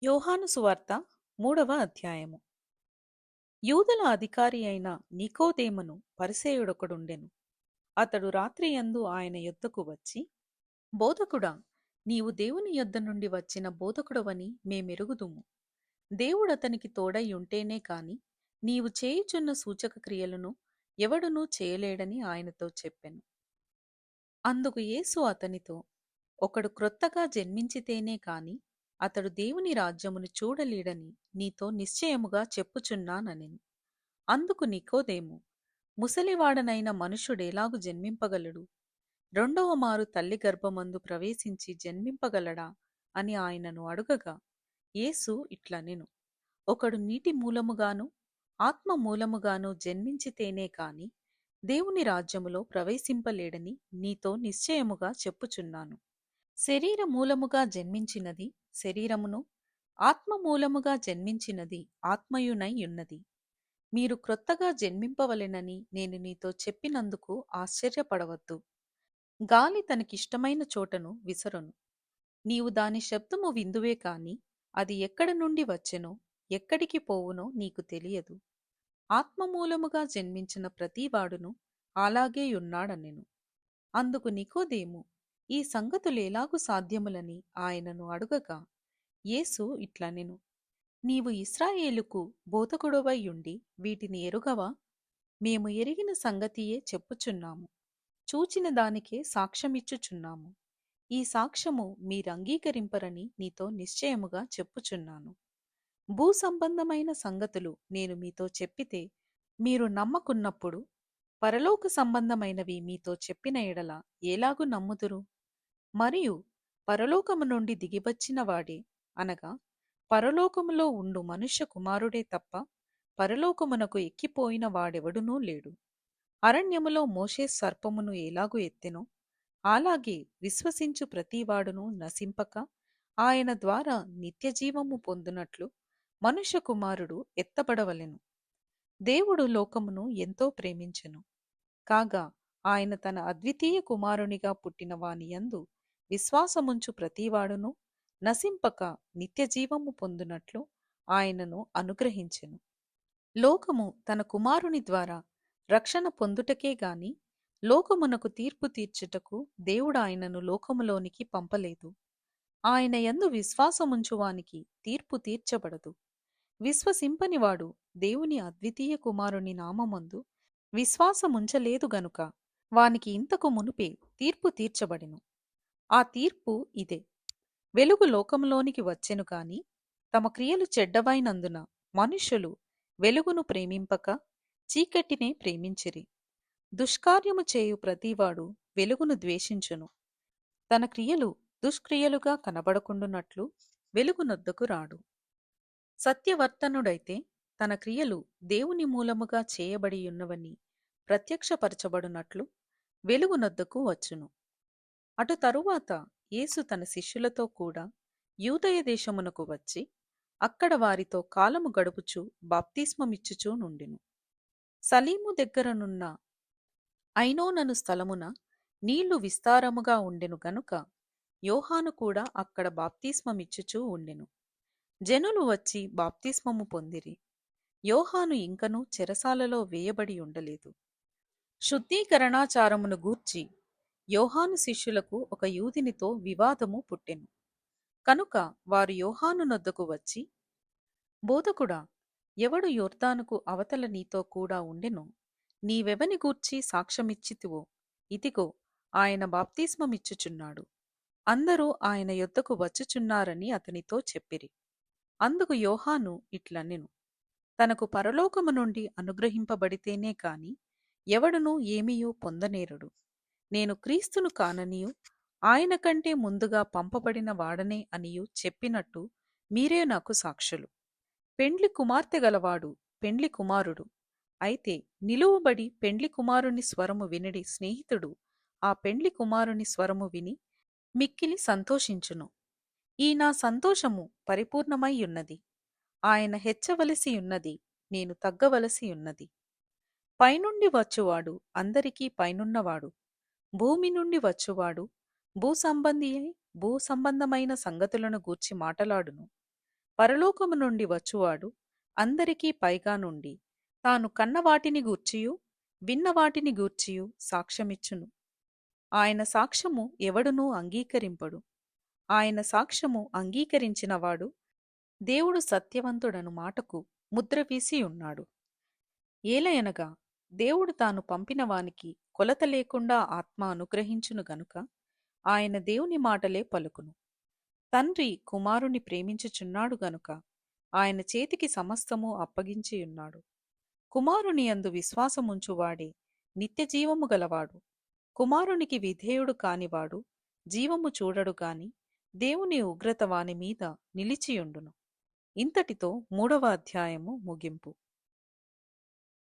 యోహాను సువార్త 3వ అధ్యాయము. యూదుల అధికారి అయిన నికోదేమును పరిసయ్యుడొకడుండెను. అతడు రాత్రియందు ఆయన యొద్దకు వచ్చి, బోధకుడా, నీవు దేవుని యొద్ద నుండి వచ్చిన బోధకుడవని మేమెరుగుదుము. దేవుడతనికి తోడై ఉంటేనే కాని నీవు చేయుచున్న సూచక క్రియలను ఎవడునూ చేయలేడని ఆయనతో చెప్పెను. అందుకు యేసు అతనితో, ఒకడు క్రొత్తగా జన్మించితేనే కాని అతడు దేవుని రాజ్యమును చూడలేడని నీతో నిశ్చయముగా చెప్పుచున్నానెను. అందుకు నికోదేము, ముసలివాడనైన మనుష్యుడెలాగు జన్మింపగలడు? రెండవ మారు తల్లి గర్భమందు ప్రవేశించి జన్మింపగలడా అని ఆయనను అడుగగా, యేసు ఇట్లనెను, ఒకడు నీటి మూలముగాను ఆత్మ మూలముగాను జన్మించితేనే కాని దేవుని రాజ్యములో ప్రవేశింపలేడని నీతో నిశ్చయముగా చెప్పుచున్నాను. శరీర మూలముగా జన్మించినది శరీరమును, ఆత్మ మూలముగా జన్మించినది ఆత్మయునై ఉన్నది. మీరు క్రొత్తగా జన్మింపవలెనని నేను నీతో చెప్పినందుకు ఆశ్చర్యపడవద్దు. గాలి తనకిష్టమైన చోటను విసరును. నీవు దాని శబ్దము విందువే కాని అది ఎక్కడ నుండి వచ్చెనో ఎక్కడికి పోవునో నీకు తెలియదు. ఆత్మమూలముగా జన్మించిన ప్రతివాడును అలాగేయున్నాడనెను. అందుకు నికోదేము, ఈ సంగతులెలాగు సాధ్యములని ఆయనను అడుగగా, యేసు ఇట్లనెను, నీవు ఇశ్రాయేలుకు బోధకుడవై ఉండి వీటిని ఎరుగవా? మేము ఎరిగిన సంగతియే చెప్పుచున్నాము, చూచిన దానికే సాక్ష్యమిచ్చుచున్నాము. ఈ సాక్ష్యము మీరంగీకరింపరని నీతో నిశ్చయముగా చెప్పుచున్నాను. భూసంబంధమైన సంగతులు నేను మీతో చెప్పితే మీరు నమ్మకున్నప్పుడు పరలోక సంబంధమైనవి మీతో చెప్పిన ఎడల ఎలాగు నమ్ముదురు? మరియు పరలోకము నుండి దిగివచ్చిన వాడే, అనగా పరలోకములో ఉండు మనుష్య కుమారుడే తప్ప పరలోకమునకు ఎక్కిపోయిన వాడెవడునూ లేడు. అరణ్యములో మోషే సర్పమును ఎలాగు ఎత్తెనో అలాగే విశ్వసించు ప్రతివాడును నశింపక ఆయన ద్వారా నిత్యజీవము పొందునట్లు మనుష్య కుమారుడు ఎత్తబడవలెను. దేవుడు లోకమును ఎంతో ప్రేమించెను, కాగా ఆయన తన అద్వితీయ కుమారునిగా పుట్టిన వాని యందు విశ్వాసముంచు ప్రతివాడును నశింపక నిత్యజీవము పొందునట్లు ఆయనను అనుగ్రహించెను. లోకము తన కుమారుని ద్వారా రక్షణ పొందుటకే గాని లోకమునకు తీర్పు తీర్చుటకు దేవుడు ఆయనను లోకములోనికి పంపలేదు. ఆయన యందు విశ్వాసముంచువానికి తీర్పు తీర్చబడదు. విశ్వసింపనివాడు దేవుని అద్వితీయ కుమారుని నామమందు విశ్వాసముంచలేదు గనుక వానికి ఇంతకు మునుపే తీర్పు తీర్చబడెను. ఆ తీర్పు ఇదే: వెలుగు లోకంలోనికి వచ్చెను కాని తమ క్రియలు చెడ్డవైనందున మనుష్యులు వెలుగును ప్రేమింపక చీకటినే ప్రేమించిరి. దుష్కార్యము చేయు ప్రతివాడు వెలుగును ద్వేషించును, తన క్రియలు దుష్క్రియలుగా కనబడకుండునట్లు వెలుగునొద్దకు రాడు. సత్యవర్తనుడైతే తన క్రియలు దేవుని మూలముగా చేయబడియున్నవని ప్రత్యక్షపరచబడునట్లు వెలుగునొద్దకు వచ్చును. అటు తరువాత యేసు తన శిష్యులతో కూడా యూదయ దేశమునకు వచ్చి అక్కడ వారితో కాలము గడుపుచు బాప్తిస్మమిచ్చుచూ నుండెను. సలీము దగ్గరనున్న ఐనోనను స్థలమున నీళ్లు విస్తారముగా ఉండెను గనుక యోహాను కూడా అక్కడ బాప్తిస్మమిచ్చుచూ ఉండెను. జనులు వచ్చి బాప్తిస్మము పొందిరి. యోహాను ఇంకనూ చెరసాలలో వేయబడి ఉండలేదు. శుద్ధీకరణాచారమును గూర్చి యోహాను శిష్యులకు ఒక యూదునితో వివాదము పుట్టెను. కనుక వారు యోహాను నొద్దకు వచ్చి, బోధకుడా, ఎవడు యొర్దానుకు అవతల నీతో కూడా ఉండెనో నీవెవని గూర్చి సాక్ష్యమిచ్చితివో ఇదిగో ఆయన బాప్తిస్మమిచ్చుచున్నాడు, అందరూ ఆయన యొద్దకు వచ్చుచున్నారని అతనితో చెప్పిరి. అందుకు యోహాను ఇట్లనెను, తనకు పరలోకము నుండి అనుగ్రహింపబడితేనే కాని ఎవడునూ ఏమియూ పొందనేరడు. నేను క్రీస్తును కాననియు ఆయన కంటే ముందుగా పంపబడిన వాడనే అనియు చెప్పినట్టు మీరే నాకు సాక్షులు. పెండ్లి కుమార్తె గలవాడు పెండ్లి కుమారుడు. అయితే నిలువబడి పెండ్లి కుమారుని స్వరము వినడి స్నేహితుడు ఆ పెండ్లి కుమారుని స్వరము విని మిక్కిలి సంతోషించును. ఈ నా సంతోషము పరిపూర్ణమై ఉన్నది. ఆయన హెచ్చవలసి ఉన్నది, నేను తగ్గవలసి ఉన్నది. పైనుండి వచ్చువాడు అందరికీ పైనున్నవాడు, భూమి నుండి వచ్చువాడు భూసంబంధియై భూసంబంధమైన సంగతులను గూర్చి మాటలాడును. పరలోకము నుండి వచ్చువాడు అందరికీ పైగా నుండి తాను కన్నవాటిని గూర్చియు విన్నవాటిని గూర్చియు సాక్ష్యమిచ్చును. ఆయన సాక్ష్యము ఎవడునూ అంగీకరింపడు. ఆయన సాక్ష్యము అంగీకరించినవాడు దేవుడు సత్యవంతుడను మాటకు ముద్ర వేసి ఉన్నాడు. ఏలయనగా దేవుడు తాను పంపిన వానికి కొలత లేకుండా ఆత్మ అనుగ్రహించును గనుక ఆయన దేవుని మాటలే పలుకును. తండ్రి కుమారుని ప్రేమించుచున్నాడు గనుక ఆయన చేతికి సమస్తము అప్పగించియున్నాడు. కుమారుని యందు విశ్వాసముంచువాడే నిత్యజీవము గలవాడు. కుమారునికి విధేయుడు కానివాడు జీవము చూడడు గాని దేవుని ఉగ్రత వాని మీద నిలిచియుండును. ఇంతటితో 3వ అధ్యాయము ముగింపు.